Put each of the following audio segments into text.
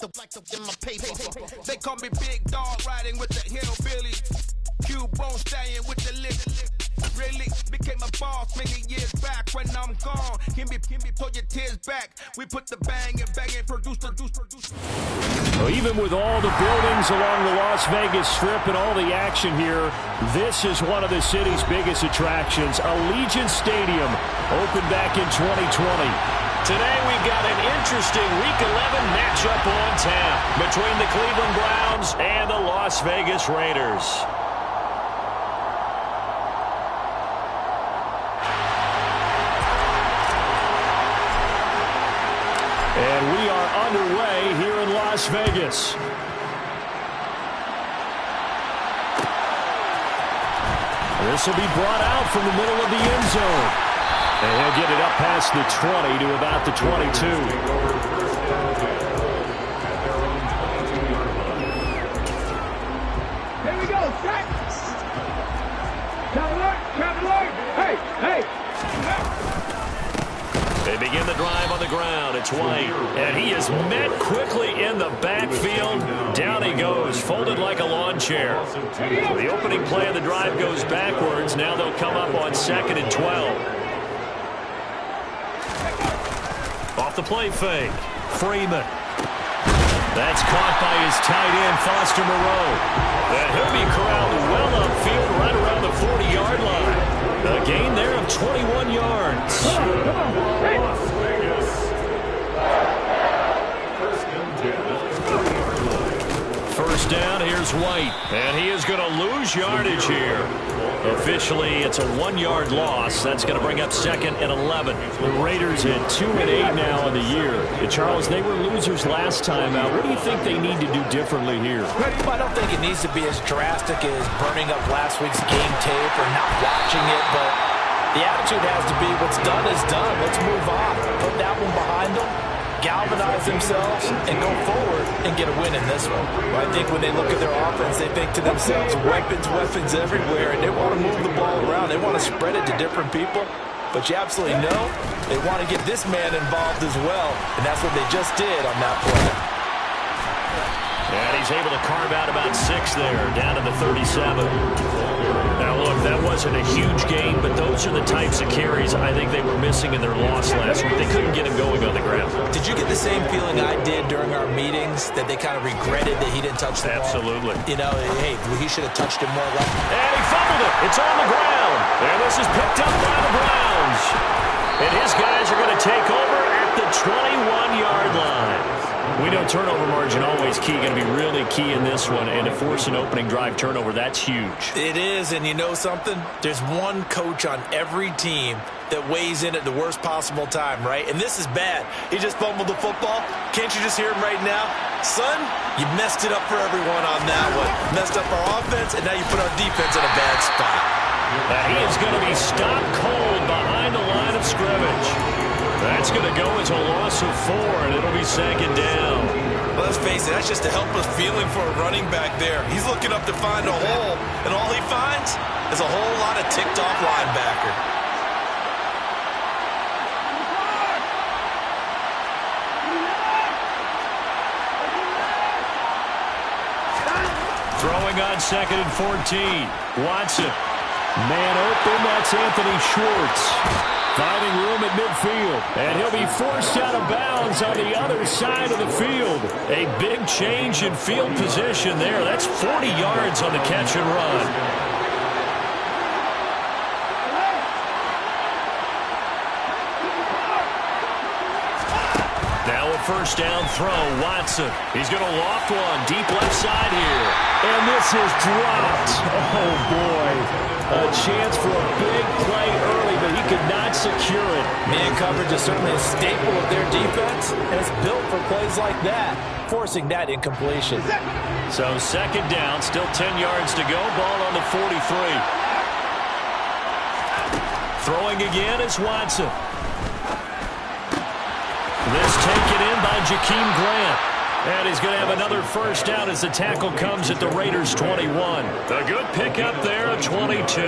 in my paper. They call me Big Dog, riding with the hillbilly. Cubone staying with the lift. Really became a boss many years back. When I'm gone, can be pull your tears back. We put the bang and produce. Well, even with all the buildings along the Las Vegas Strip and all the action here, this is one of the city's biggest attractions. Allegiant Stadium opened back in 2020. Today we've got an interesting Week 11 matchup on tap between the Cleveland Browns and the Las Vegas Raiders. And we are underway here in Las Vegas. This will be brought out from the middle of the end zone. And he'll get it up past the 20 to about the 22. Here we go, set! Traveler! Hey! They begin the drive on the ground. It's White. And he is met quickly in the backfield. Down he goes, folded like a lawn chair. The opening play of the drive goes backwards. Now they'll come up on 2nd and 12. Off the play fake. Freeman. That's caught by his tight end, Foster Moreau. And he'll be corralled well upfield right around the 40-yard line. A gain there of 21 yards. First down, here's White. And he is going to lose yardage here. Officially, it's a 1-yard loss. That's going to bring up 2nd and 11. The Raiders at 2-8 now in the year. And Charles, they were losers last time out. What do you think they need to do differently here? I don't think it needs to be as drastic as burning up last week's game tape or not watching it, but the attitude has to be what's done is done. Let's move on. Put that one behind them, galvanize themselves, and go forward and get a win in this one. I think when they look at their offense, they think to themselves, weapons everywhere, and they want to move the ball around. They want to spread it to different people, but you absolutely know they want to get this man involved as well, and that's what they just did on that play. And he's able to carve out about 6 there, down to the 37. Now, look, that wasn't a huge gain, but those are the types of carries I think they were missing in their loss last week. They couldn't get him going on the ground. Did you get the same feeling I did during our meetings, that they kind of regretted that he didn't touch the ball? Absolutely. You know, hey, he should have touched it more. And he fumbled it. It's on the ground. And this is picked up by the Browns. And his guys are going to take over at the 21-yard line. We know turnover margin always key, going to be really key in this one, and to force an opening drive turnover, that's huge. It is, and you know something? There's one coach on every team that weighs in at the worst possible time, right? And this is bad. He just fumbled the football. Can't you just hear him right now? Son, you messed it up for everyone on that one. Messed up our offense, and now you put our defense in a bad spot. And he is going to be stopped cold behind the line of scrimmage. That's going to go as a loss of 4, and it'll be 2nd down. Well, let's face it, that's just a helpless feeling for a running back there. He's looking up to find a hole, and all he finds is a whole lot of ticked-off linebacker. Throwing on 2nd and 14. Watson. Man open, that's Anthony Schwartz. Finding room at midfield. And he'll be forced out of bounds on the other side of the field. A big change in field position there. That's 40 yards on the catch and run. Now a first down throw. Watson. He's going to loft one. Deep left side here. And this is dropped. Oh, boy. A chance for a big play early, but he could not secure it. Man coverage is certainly a staple of their defense, and it's built for plays like that, forcing that incompletion. So 2nd down, still 10 yards to go. Ball on the 43. Throwing again is Watson. This taken in by Jakeem Grant. And he's going to have another first down as the tackle comes at the Raiders' 21. A good pickup there of 22.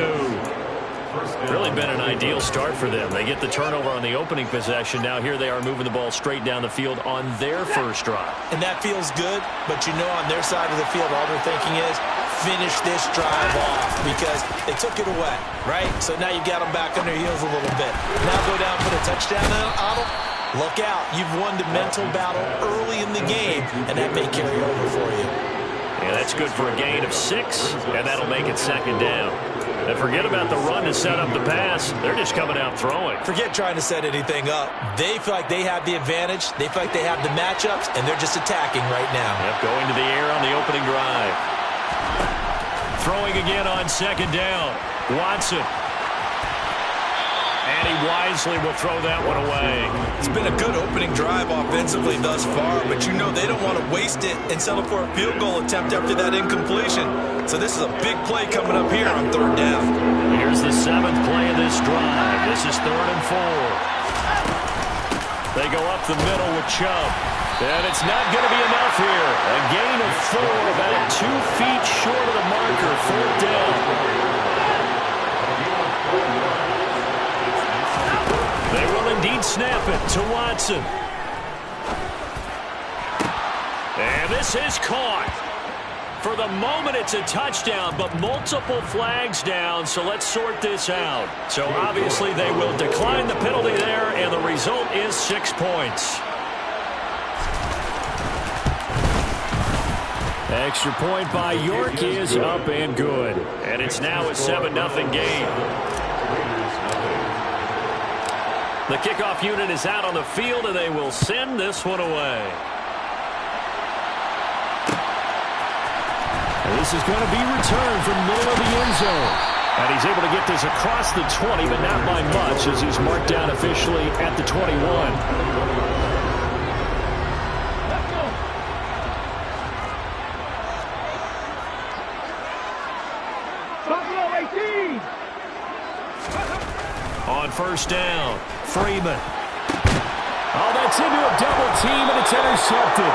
Really been an ideal start for them. They get the turnover on the opening possession. Now here they are moving the ball straight down the field on their first drive. And that feels good, but you know on their side of the field all they're thinking is finish this drive off because they took it away, right? So now you've got them back on their heels a little bit. Now go down for the touchdown, Otto. Look out. You've won the mental battle early in the game, and that may carry over for you. Yeah, that's good for a gain of 6, and that'll make it second down. And forget about the run to set up the pass. They're just coming out throwing. Forget trying to set anything up. They feel like they have the advantage. They feel like they have the matchups, and they're just attacking right now. Yep, going to the air on the opening drive. Throwing again on second down. Watson. And he wisely will throw that one away. It's been a good opening drive offensively thus far, but you know they don't want to waste it and settle for a field goal attempt after that incompletion. So this is a big play coming up here on third down. Here's the 7th play of this drive. This is 3rd and 4. They go up the middle with Chubb. And it's not going to be enough here. A gain of 4, about 2 feet short of the marker. 4th down. They will indeed snap it to Watson. And this is caught. For the moment, it's a touchdown, but multiple flags down, so let's sort this out. So obviously they will decline the penalty there, and the result is 6 points. Extra point by York is up and good. And it's now a 7-0 game. The kickoff unit is out on the field, and they will send this one away. And this is going to be returned from the middle of the end zone. And he's able to get this across the 20, but not by much, as he's marked down officially at the 21. On first down, Freeman. Oh, that's into a double team, and it's intercepted.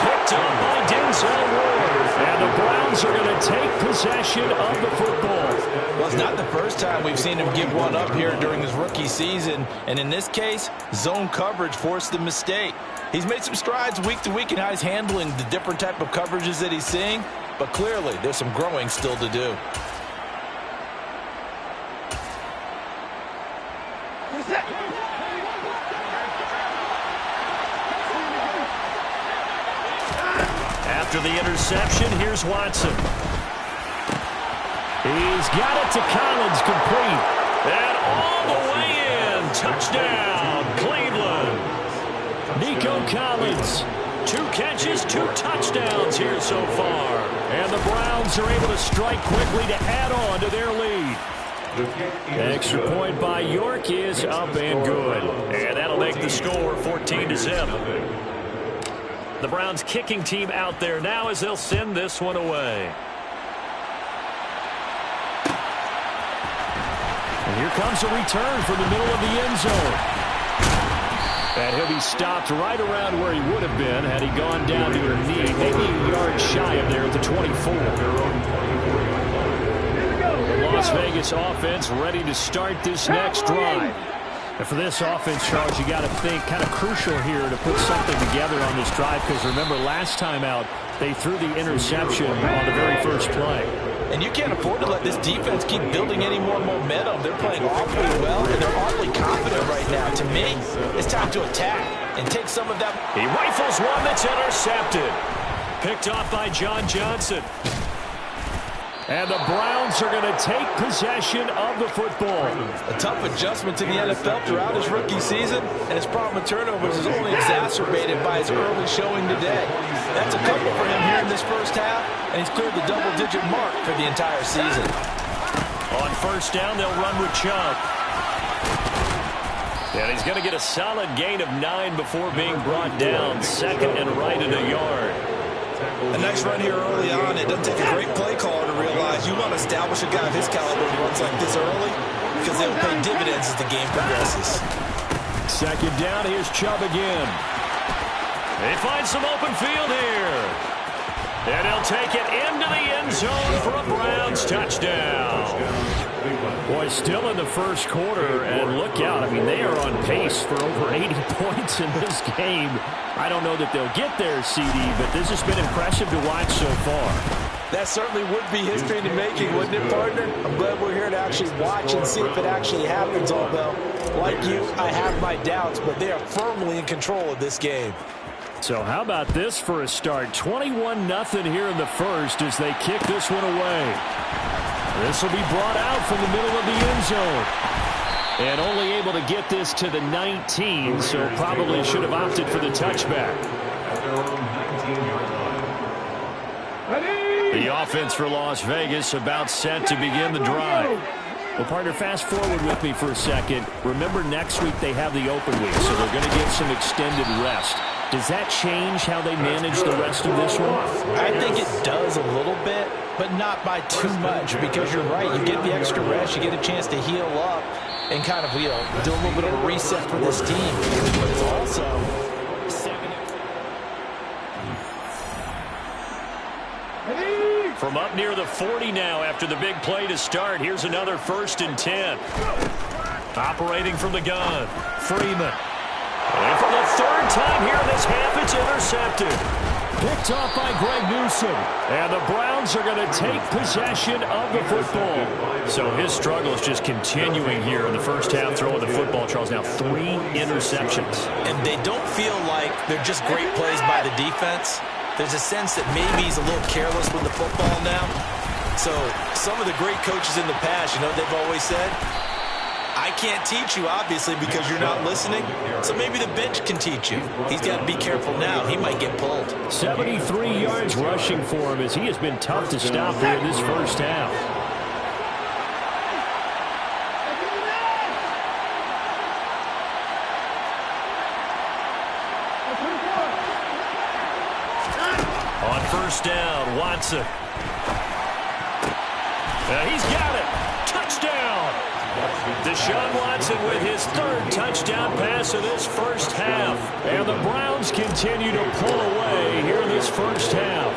Picked up by Denzel Ward. And the Browns are going to take possession of the football. Well, it's not the first time we've seen him give one up here during his rookie season. And in this case, zone coverage forced the mistake. He's made some strides week to week in how he's handling the different type of coverages that he's seeing. But clearly, there's some growing still to do. After the interception, here's Watson. He's got it to Collins, complete. And all the way in. Touchdown, Cleveland. Nico Collins. 2 catches, 2 touchdowns here so far. And the Browns are able to strike quickly to add on to their lead. Extra point by York is up and good. And that'll make the score 14-0. The Browns kicking team out there now as they'll send this one away. And here comes a return from the middle of the end zone. And he'll be stopped right around where he would have been had he gone down to a knee, maybe a yard shy of there at the 24. The Las Vegas offense ready to start this next drive. And for this offense, Charles, you got to think kind of crucial here to put something together on this drive, because remember last time out they threw the interception on the very first play. And you can't afford to let this defense keep building any more momentum. They're playing awfully well, and they're awfully confident right now. To me, it's time to attack and take some of that. He rifles one that's intercepted. Picked off by John Johnson. And the Browns are going to take possession of the football. A tough adjustment to the NFL throughout his rookie season, and his problem with turnovers is only exacerbated by his early showing today. That's a couple for him here in this first half, and he's cleared the double-digit mark for the entire season. On first down, they'll run with Chubb. And he's going to get a solid gain of 9 before being brought down. 2nd and right at a yard. A nice run here early on. It doesn't take a great play caller to realize you want to establish a guy of his caliber who runs like this early, because they'll pay dividends as the game progresses. 2nd down, here's Chubb again. They find some open field here. And he'll take it into the end zone for a Browns touchdown. Boy, still in the first quarter, and look out. I mean, they are on pace for over 80 points in this game. I don't know that they'll get there, CD, but this has been impressive to watch so far. That certainly would be history in the making, wouldn't it, partner? I'm glad we're here to actually watch and see if it actually happens, although, like you, I have my doubts, but they are firmly in control of this game. So how about this for a start? 21-0 here in the first as they kick this one away. This will be brought out from the middle of the end zone. And only able to get this to the 19, so probably should have opted for the touchback. The offense for Las Vegas about set to begin the drive. Well, partner, fast forward with me for a second. Remember, next week they have the open week, so they're going to get some extended rest. Does that change how they manage the rest of this one? I think it does a little bit, but not by too much, because you're right. You get the extra rest, you get a chance to heal up and kind of, do a little bit of a reset for this team. But it's also from up near the 40 now after the big play to start. Here's another 1st and 10. Operating from the gun, Freeman. And for the 3rd time here in this half, it's intercepted. Picked off by Greg Newsome. And the Browns are going to take possession of the football. So his struggle is just continuing here in the first half, throwing the football. Charles, now 3 interceptions. And they don't feel like they're just great plays by the defense. There's a sense that maybe he's a little careless with the football now. So some of the great coaches in the past, they've always said, I can't teach you, obviously, because you're not listening. So maybe the bench can teach you. He's got to be careful now. He might get pulled. 73 yards rushing for him as he has been tough to stop here in this first half. On 1st down, Watson. He's got it. Touchdown. Deshaun Watson with his 3rd touchdown pass of this first half. And the Browns continue to pull away here in this first half.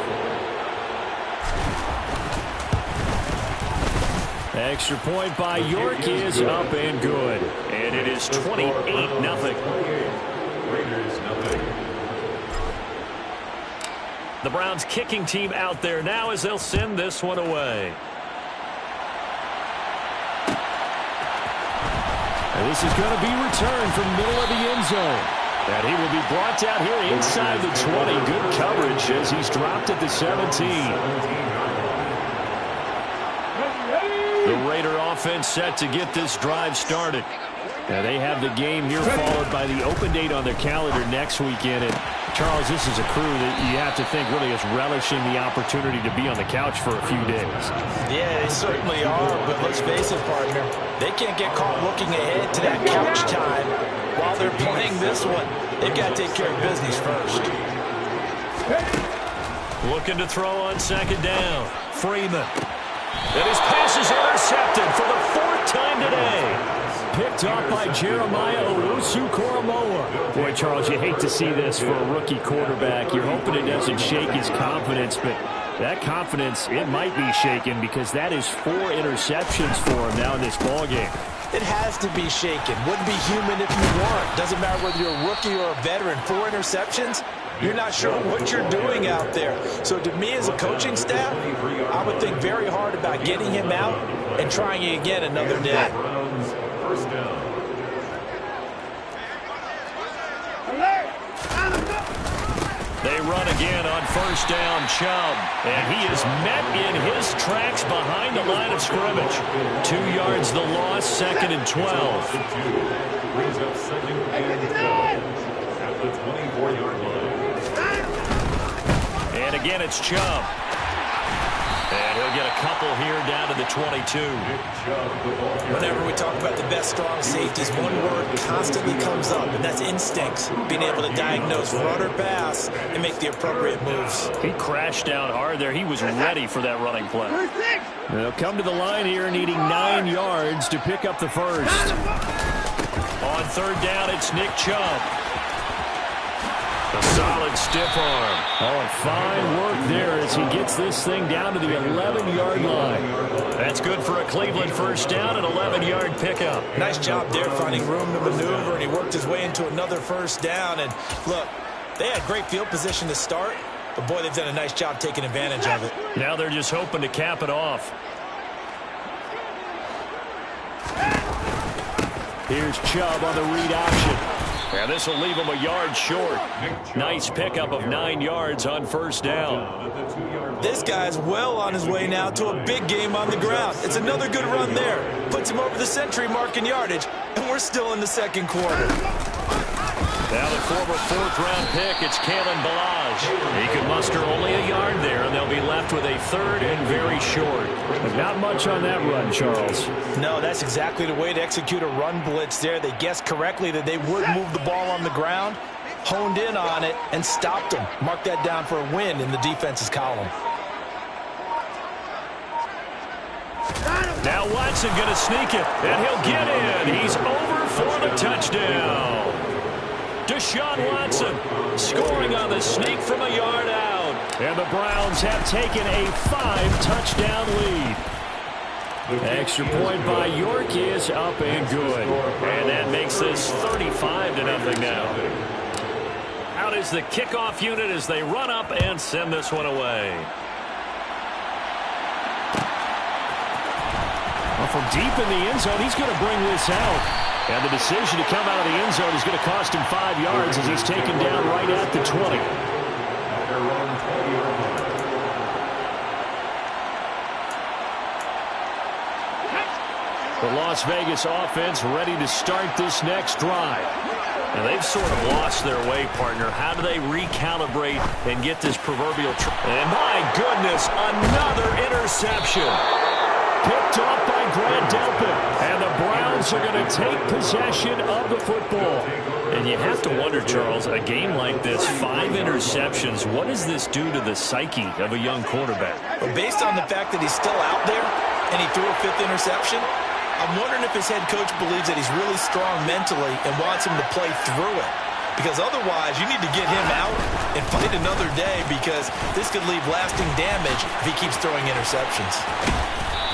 Extra point by York is up and good. And it is 28-0. The Browns kicking team out there now as they'll send this one away. And this is going to be returned from middle of the end zone. And he will be brought down here inside the 20. Good coverage as he's dropped at the 17. The Raider offense set to get this drive started. Now they have the game here followed by the open date on their calendar next weekend. And Charles, this is a crew that you have to think really is relishing the opportunity to be on the couch for a few days. Yeah, they certainly are, but let's face it, partner. They can't get caught looking ahead to that couch time while they're playing this one. They've got to take care of business first. Looking to throw on 2nd down. Freeman. And his pass is intercepted for the 4th time today. Picked off by Jeremiah Owusu-Koramoah. Boy, Charles, you hate to see this for a rookie quarterback. You're hoping it doesn't shake his confidence, but that confidence, it might be shaken because that is 4 interceptions for him now in this ballgame. It has to be shaken. Wouldn't be human if you weren't. Doesn't matter whether you're a rookie or a veteran. 4 interceptions, you're not sure what you're doing out there. So to me as a coaching staff, I would think very hard about getting him out and trying it again another day. They run again on 1st down, Chubb. And he is met in his tracks behind the line of scrimmage. 2 yards the loss, 2nd and 12. Brings up 2nd and 12 at the 24-yard line. And again, it's Chubb. And he'll get a couple here down to the 22. Whenever we talk about the best strong safeties, one word constantly comes up, and that's instincts. Being able to diagnose run or pass and make the appropriate moves. He crashed down hard there. He was ready for that running play. They'll come to the line here needing 9 yards to pick up the first. On 3rd down, it's Nick Chubb. A solid stiff arm. Oh, and fine work there as he gets this thing down to the 11-yard line. That's good for a Cleveland first down, an 11-yard pickup. Nice job there finding room to maneuver, and he worked his way into another first down. And look, they had great field position to start, but boy, they've done a nice job taking advantage of it. Now they're just hoping to cap it off. Here's Chubb on the read option. And this will leave him a yard short. Nice pickup of 9 yards on first down. This guy's well on his way now to a big game on the ground. It's another good run there. Puts him over the century mark in yardage, and we're still in the second quarter. Now the former fourth-round pick, it's Kalen Ballage. He could muster only a yard there, and they'll be left with a third and very short. But not much on that run, Charles. No, that's exactly the way to execute a run blitz there. They guessed correctly that they would move the ball on the ground, honed in on it, and stopped them. Mark that down for a win in the defense's column. Now Watson going to sneak it, and he'll get in. He's over for the touchdown. Deshaun Watson scoring on the sneak from a yard out. And the Browns have taken a 5-touchdown lead. Extra point by York is up and good. And that makes this 35-0 now. Out is the kickoff unit as they run up and send this one away. Well, from deep in the end zone, he's going to bring this out. And the decision to come out of the end zone is going to cost him 5 yards as he's taken down right at the 20. The Las Vegas offense ready to start this next drive. And they've sort of lost their way, partner. How do they recalibrate and get this proverbial... And my goodness, another interception. Picked off by Grant Delpit. And the Browns are going to take possession of the football. And you have to wonder, Charles, a game like this, 5 interceptions, what does this do to the psyche of a young quarterback? Well, based on the fact that he's still out there and he threw a 5th interception, I'm wondering if his head coach believes that he's really strong mentally and wants him to play through it. Because otherwise, you need to get him out and fight another day, because this could leave lasting damage if he keeps throwing interceptions.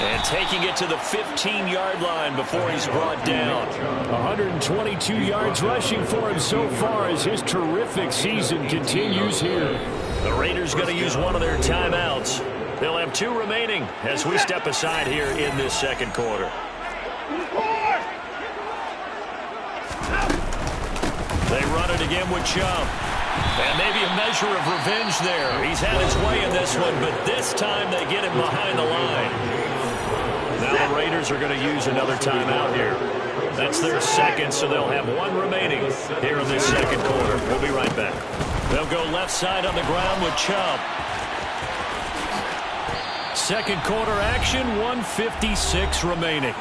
And taking it to the 15-yard line before he's brought down. 122 yards rushing for him so far as his terrific season continues here. The Raiders going to use one of their timeouts. They'll have 2 remaining as we step aside here in this second quarter. They run it again with Chubb. And maybe a measure of revenge there. He's had his way in this one, but this time they get him behind the line. Now the Raiders are going to use another timeout here. That's their second, so they'll have 1 remaining here in this second quarter. We'll be right back. They'll go left side on the ground with Chubb. Second quarter action, 1:56 remaining.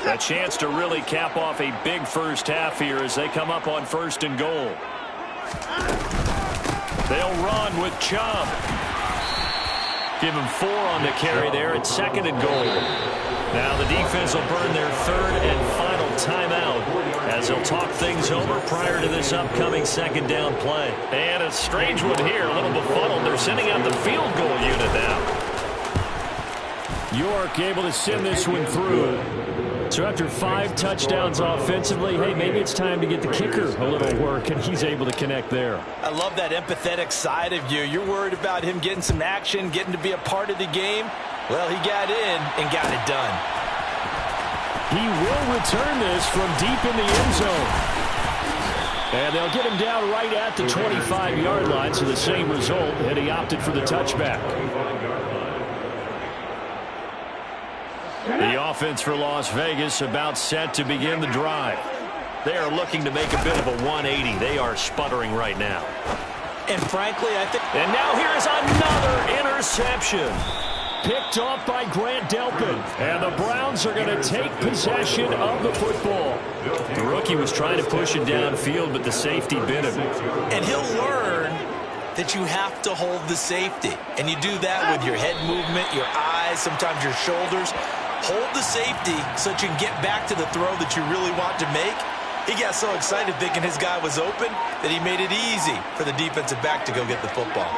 A chance to really cap off a big first half here as they come up on 1st and goal. They'll run with Chubb. Give him 4 on the carry there at 2nd and goal. Now the defense will burn their 3rd and final timeout as they'll talk things over prior to this upcoming 2nd down play. And a strange one here, a little befuddled. They're sending out the field goal unit now. York able to send this one through. So after 5 touchdowns offensively, hey, maybe it's time to get the kicker a little work, and he's able to connect there. I love that empathetic side of you. You're worried about him getting some action, getting to be a part of the game. Well, he got in and got it done. He will return this from deep in the end zone. And they'll get him down right at the 25-yard line, so the same result, and he opted for the touchback. The offense for Las Vegas about set to begin the drive. They are looking to make a bit of a 180. They are sputtering right now. And frankly, I think... And now here's another interception. Picked off by Grant Delpit. And the Browns are going to take possession of the football. The rookie was trying to push it downfield, but the safety bit him. And he'll learn that you have to hold the safety. And you do that with your head movement, your eyes, sometimes your shoulders. hold the safety so that you can get back to the throw that you really want to make. He got so excited thinking his guy was open that he made it easy for the defensive back to go get the football.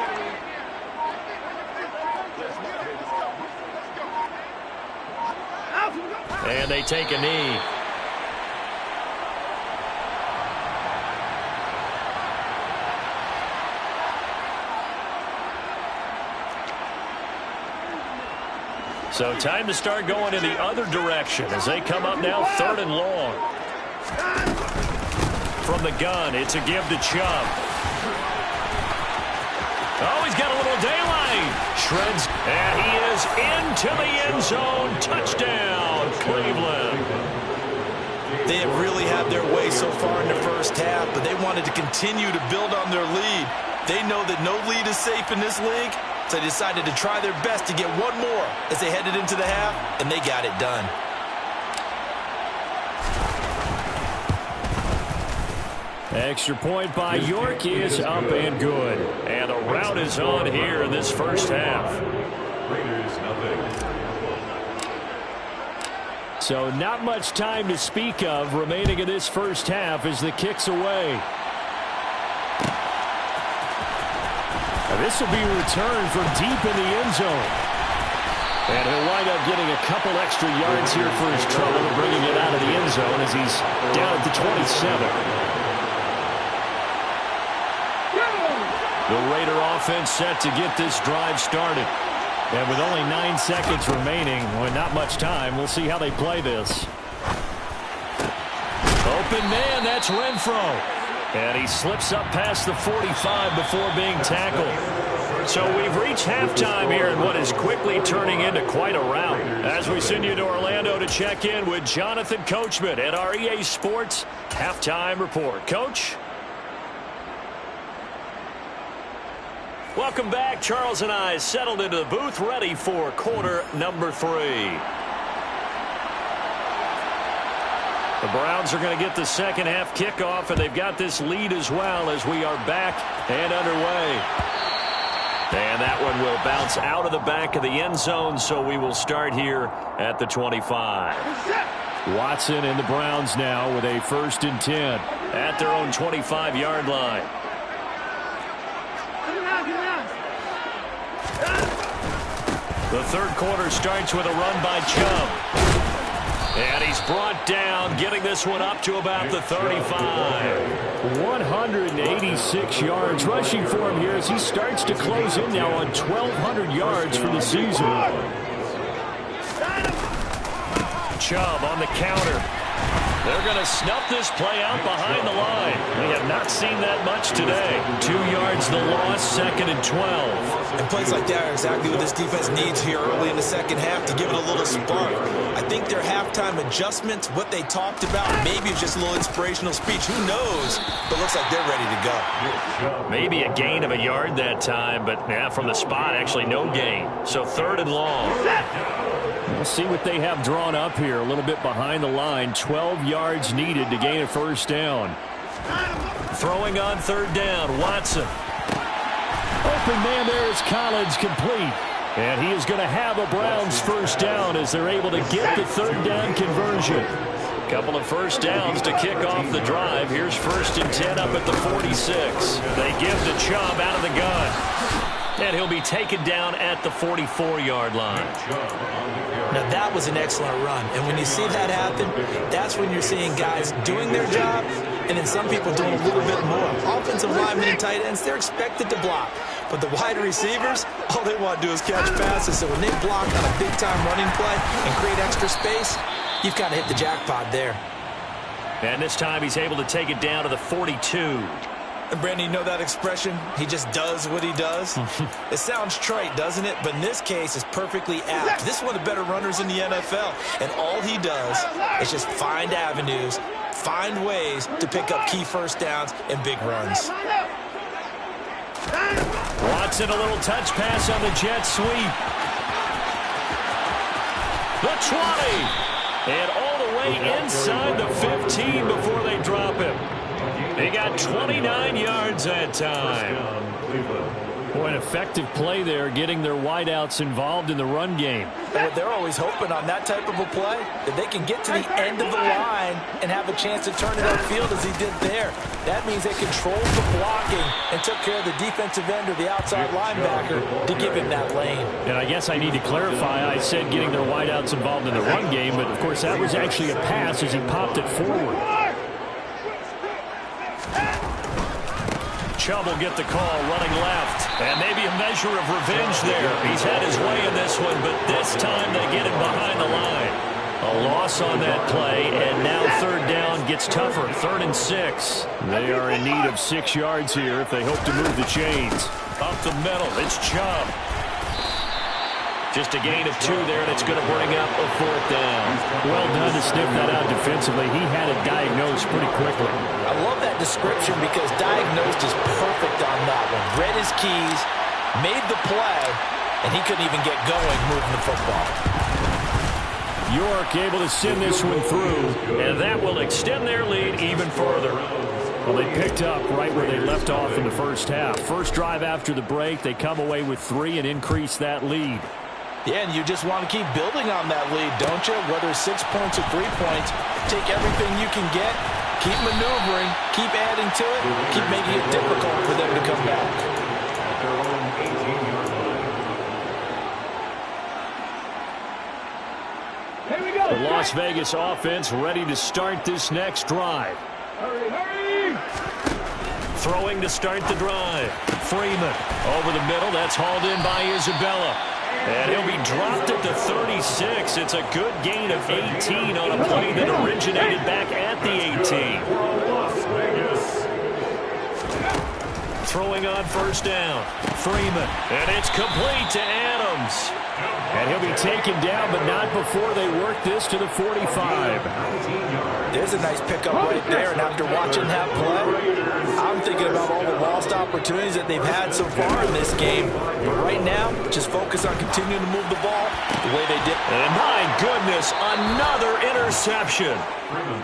And they take a knee. So time to start going in the other direction as they come up now 3rd and long. From the gun, it's a give to Chubb. Oh, he's got a little daylight. Shreds, and he is into the end zone. Touchdown, Cleveland. They have really had their way so far in the first half, but they wanted to continue to build on their lead. They know that no lead is safe in this league, so they decided to try their best to get one more as they headed into the half, and they got it done. Extra point by York is up and good. And the rout is on here in this first half. So not much time to speak of remaining in this first half as the kick's away. Now this will be returned from deep in the end zone. And he'll wind up getting a couple extra yards here for his trouble and bringing it out of the end zone as he's down at the 27. The Raider offense set to get this drive started. And with only 9 seconds remaining, well, not much time, we'll see how they play this. Open man, that's Renfro. And he slips up past the 45 before being tackled. So we've reached halftime here in what is quickly turning into quite a rout. As we send you to Orlando to check in with Jonathan Coachman at our EA Sports Halftime Report. Coach? Welcome back. Charles and I settled into the booth, ready for quarter number 3. The Browns are going to get the second half kickoff, and they've got this lead as well as we are back and underway. And that one will bounce out of the back of the end zone, so we will start here at the 25. Watson and the Browns now with a 1st and 10 at their own 25-yard line. The third quarter starts with a run by Chubb. And he's brought down, getting this one up to about the 35. 186 yards rushing for him here as he starts to close in now on 1,200 yards for the season. Chubb on the counter. They're going to snuff this play out behind the line. We have not seen that much today. 2 yards the loss, 2nd and 12. And plays like that are exactly what this defense needs here early in the second half to give it a little spark. I think their halftime adjustments, what they talked about, maybe it's just a little inspirational speech. Who knows? But looks like they're ready to go. Maybe a gain of a yard that time, but yeah, from the spot, actually no gain. So 3rd and long. We'll see what they have drawn up here. A little bit behind the line. 12 yards needed to gain a 1st down. Throwing on 3rd down. Watson. Open man there is Collins, complete. And he is going to have a Browns 1st down as they're able to get the 3rd down conversion. Couple of 1st downs to kick off the drive. Here's 1st and 10 up at the 46. They give to Chubb out of the gun. And he'll be taken down at the 44-yard line. Now, that was an excellent run. And when you see that happen, that's when you're seeing guys doing their job and then some people doing a little bit more. Offensive linemen and tight ends, they're expected to block. But the wide receivers, all they want to do is catch passes. So when they block on a big-time running play and create extra space, you've kind of hit the jackpot there. And this time he's able to take it down to the 42. And Brandon, you know that expression? He just does what he does? It sounds trite, doesn't it? But in this case, it's perfectly apt. This is one of the better runners in the NFL. And all he does is just find avenues, find ways to pick up key 1st downs and big runs. Watson, a little touch pass on the jet sweep. The 20. And all the way inside the 15 before they drop him. They got 29 yards that time. Boy, an effective play there, getting their wideouts involved in the run game. But they're always hoping on that type of a play that they can get to the end of the line and have a chance to turn it upfield as he did there. That means they controlled the blocking and took care of the defensive end or the outside linebacker to give him that lane. And I guess I need to clarify, I said getting their wideouts involved in the run game, but of course that was actually a pass as he popped it forward. Chubb will get the call running left. And maybe a measure of revenge there. He's had his way in this one, but this time they get him behind the line. A loss on that play, and now third down gets tougher. 3rd and 6. They are in need of 6 yards here if they hope to move the chains. Up the middle, it's Chubb. Just a gain of 2 there, and it's going to bring up a 4th down. Well done to sniff that out defensively. He had it diagnosed pretty quickly. I love that description because diagnosed is perfect on that one. Read his keys, made the play, and he couldn't even get going moving the football. York able to send this one through, and that will extend their lead even further. Well, they picked up right where they left off in the first half. First drive after the break, they come away with 3 and increase that lead. Yeah, and you just want to keep building on that lead, don't you? Whether it's 6 points or 3 points, take everything you can get, keep maneuvering, keep adding to it, keep making it difficult for them to come back. Here we go. The Las Vegas offense ready to start this next drive. Hurry, hurry. Throwing to start the drive. Freeman over the middle. That's hauled in by Isabella. And he'll be dropped at the 36. It's a good gain of 18 on a play that originated back at the 18. Throwing on first down. Freeman. And it's complete to Adams. And he'll be taken down, but not before they work this to the 45. There's a nice pickup right there, and after watching that play, I'm thinking about all the lost opportunities that they've had so far in this game. But right now, just focus on continuing to move the ball the way they did. And my goodness, another interception.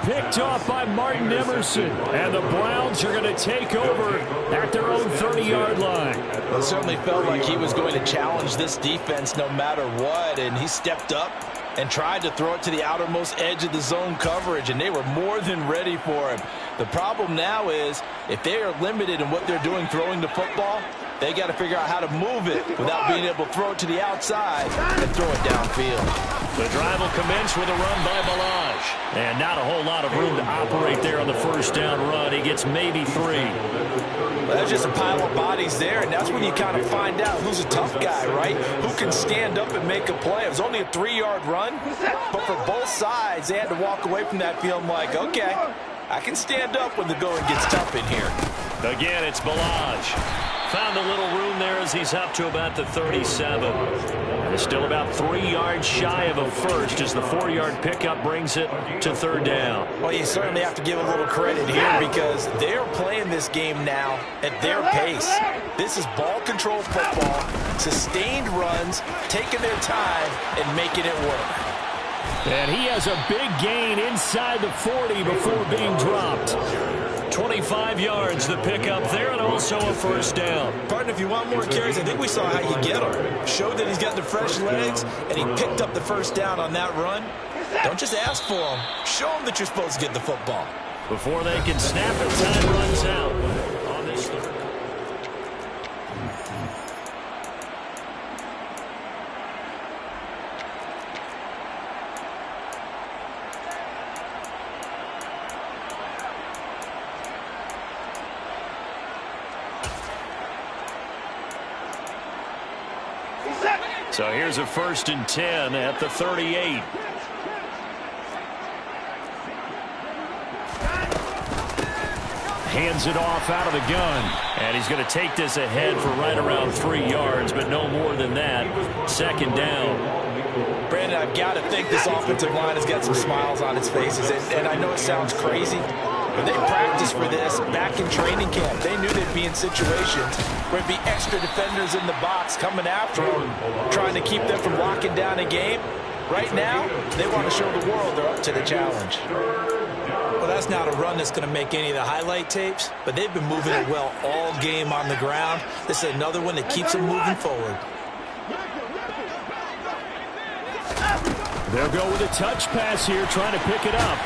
Picked off by Martin Emerson. And the Browns are going to take over at their own 30-yard line. Well, it certainly felt like he was going to challenge this defense no matter what, and he stepped up and tried to throw it to the outermost edge of the zone coverage, and they were more than ready for him. The problem now is if they are limited in what they're doing throwing the football, they got to figure out how to move it without being able to throw it to the outside and throw it downfield. The drive will commence with a run by Balaj. And not a whole lot of room to operate there on the first down run. He gets maybe 3. Well, there's just a pile of bodies there, and that's when you kind of find out who's a tough guy, right? Who can stand up and make a play. It was only a 3-yard run, but for both sides, they had to walk away from that feeling like, okay, I can stand up when the going gets tough in here. Again, it's Balaj. Found a little room there as he's up to about the 37. And still about 3 yards shy of a first as the 4-yard pickup brings it to 3rd down. Well, you certainly have to give a little credit here because they're playing this game now at their pace. This is ball control football, sustained runs, taking their time and making it work. And he has a big gain inside the 40 before being dropped. 25 yards the pickup there, and also a first down. Partner, if you want more carries, I think we saw how you get them. Showed that he's got the fresh legs, and he picked up the first down on that run. Don't just ask for them. Show them that you're supposed to get the football. Before they can snap it, time runs out on this third. So here's a 1st and 10 at the 38. Hands it off out of the gun. And he's going to take this ahead for right around 3 yards, but no more than that. 2nd down. Brandon, I've got to think this offensive line has got some smiles on its faces. And I know it sounds crazy, but they practiced for this back in training camp. They knew they'd be in situations where it'd be extra defenders in the box coming after them, trying to keep them from locking down a game. Right now, they want to show the world they're up to the challenge. Well, that's not a run that's going to make any of the highlight tapes, but they've been moving it well all game on the ground. This is another one that keeps them moving forward. They'll go with a touch pass here, trying to pick it up.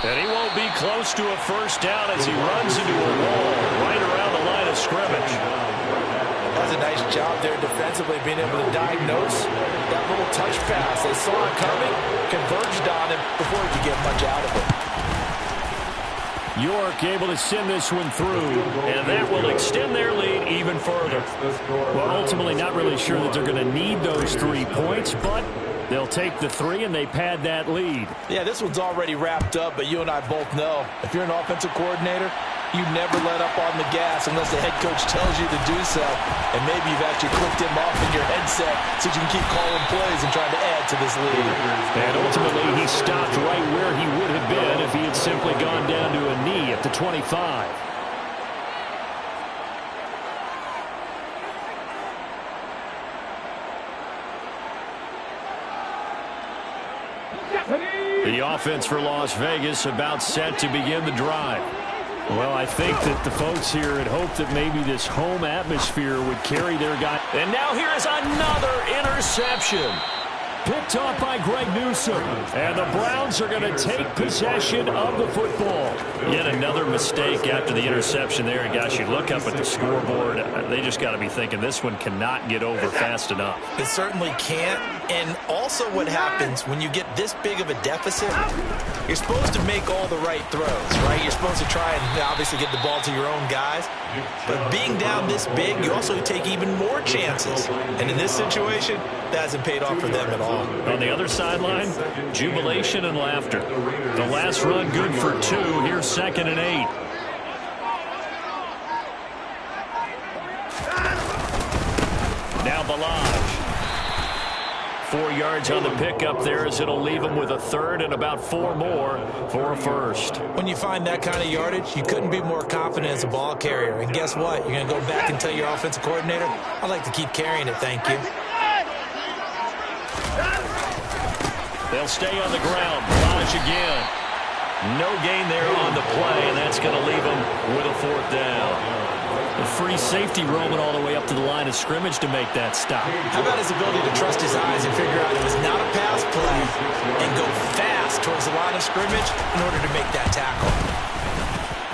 And he won't be close to a first down as he runs into a wall right around the line of scrimmage. That's a nice job there defensively, being able to diagnose that little touch pass. They saw it coming, converged on him before he could get much out of it. York able to send this one through, and that will extend their lead even further. Well, ultimately not really sure that they're going to need those 3 points, but they'll take the 3 and they pad that lead. Yeah, this one's already wrapped up, but you and I both know if you're an offensive coordinator, you never let up on the gas unless the head coach tells you to do so. And maybe you've actually clicked him off in your headset so you can keep calling plays and trying to add to this lead. And ultimately, he stopped right where he would have been if he had simply gone down to a knee at the 25. The offense for Las Vegas about set to begin the drive. Well, I think that the folks here had hoped that maybe this home atmosphere would carry their guy. And now here is another interception. Picked off by Greg Newsome. And the Browns are going to take possession of the football. Yet another mistake after the interception there. And gosh, you look up at the scoreboard, they just got to be thinking this one cannot get over fast enough. It certainly can't. And also what happens when you get this big of a deficit, you're supposed to make all the right throws, right? You're supposed to try and obviously get the ball to your own guys. But being down this big, you also take even more chances. And in this situation, that hasn't paid off for them at all. On the other sideline, jubilation and laughter. The last run good for 2. Here's 2nd and 8. Now Balaj. 4 yards on the pickup there as it'll leave him with a 3rd and about 4 more for a first. When you find that kind of yardage, you couldn't be more confident as a ball carrier. And guess what? You're going to go back and tell your offensive coordinator, I'd like to keep carrying it, thank you. They'll stay on the ground. Balaj again. No gain there on the play, and that's going to leave them with a 4th down. A free safety roaming all the way up to the line of scrimmage to make that stop. How about his ability to trust his eyes and figure out it was not a pass play and go fast towards the line of scrimmage in order to make that tackle.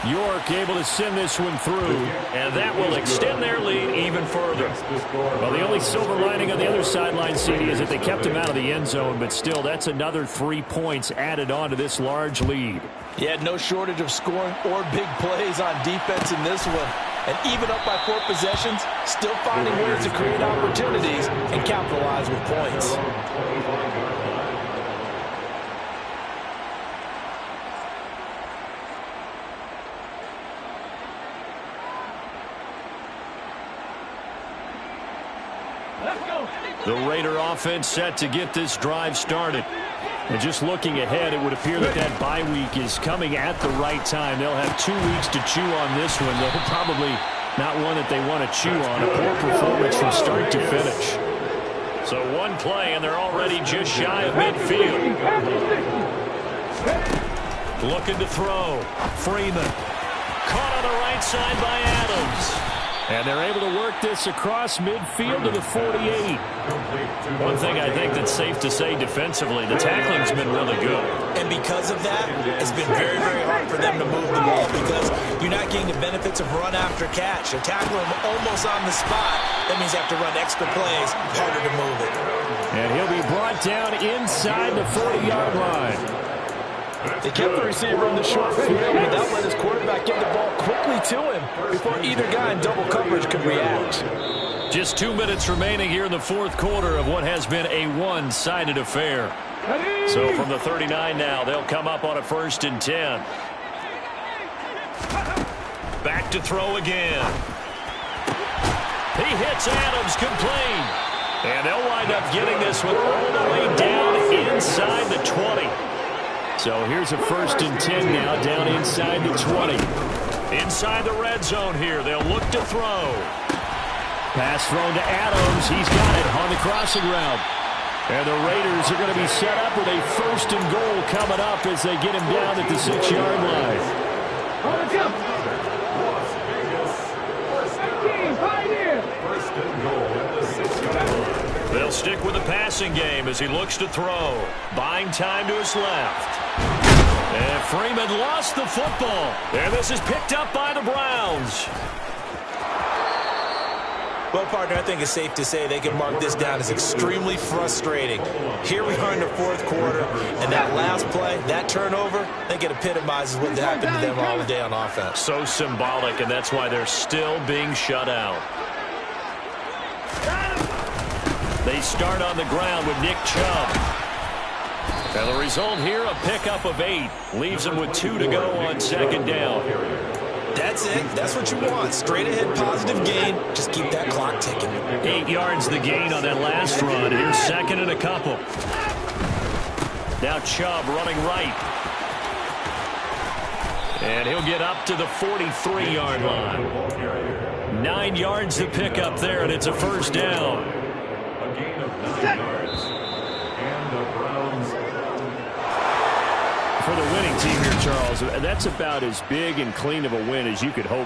York able to send this one through, and that will extend their lead even further. Well, the only silver lining on the other sideline, CD, is that they kept him out of the end zone, but still, that's another 3 points added on to this large lead. Yeah, no shortage of scoring or big plays on defense in this one. And even up by 4 possessions, still finding ways to create opportunities and capitalize with points. The Raider offense set to get this drive started. And just looking ahead, it would appear that that bye week is coming at the right time. They'll have 2 weeks to chew on this one. They'll probably not one that they want to chew on. A poor performance from start to finish. So 1 play, and they're already just shy of midfield. Looking to throw. Freeman. Caught on the right side by Adams. And they're able to work this across midfield to the 48. One thing I think that's safe to say defensively, the tackling's been really good. And because of that, it's been very, very hard for them to move the ball because you're not getting the benefits of run after catch. They tackle him almost on the spot. That means you have to run extra plays, harder to move it. And he'll be brought down inside the 40-yard line. They kept the receiver in the short field, but that let his quarterback get the ball quickly to him before either guy in double coverage could react. Just 2 minutes remaining here in the 4th quarter of what has been a one-sided affair. So from the 39 now, they'll come up on a 1st and 10. Back to throw again. He hits Adams complete. And they'll wind up getting this one all the way down inside the 20. So here's a 1st and 10 now down inside the 20. Inside the red zone here. They'll look to throw. Pass thrown to Adams. He's got it on the crossing route. And the Raiders are going to be set up with a 1st and goal coming up as they get him down at the 6-yard line. They'll stick with the passing game as he looks to throw. Buying time to his left. And Freeman lost the football. And this is picked up by the Browns. Well, partner, I think it's safe to say they can mark this down as extremely frustrating. Here we are in the 4th quarter, and that last play, that turnover, I think it epitomizes what happened to them all day on offense. So symbolic, and that's why they're still being shut out. They start on the ground with Nick Chubb. And the result here, a pickup of 8. Leaves them with 2 to go on 2nd down. That's it. That's what you want. Straight ahead positive gain. Just keep that clock ticking. 8 yards the gain on that last run. Here's 2nd and a couple. Now Chubb running right. And he'll get up to the 43-yard line. 9 yards to pick up there, and it's a 1st down. A gain of 9 yards. And the Browns. For the winning team here, Charles, that's about as big and clean of a win as you could hope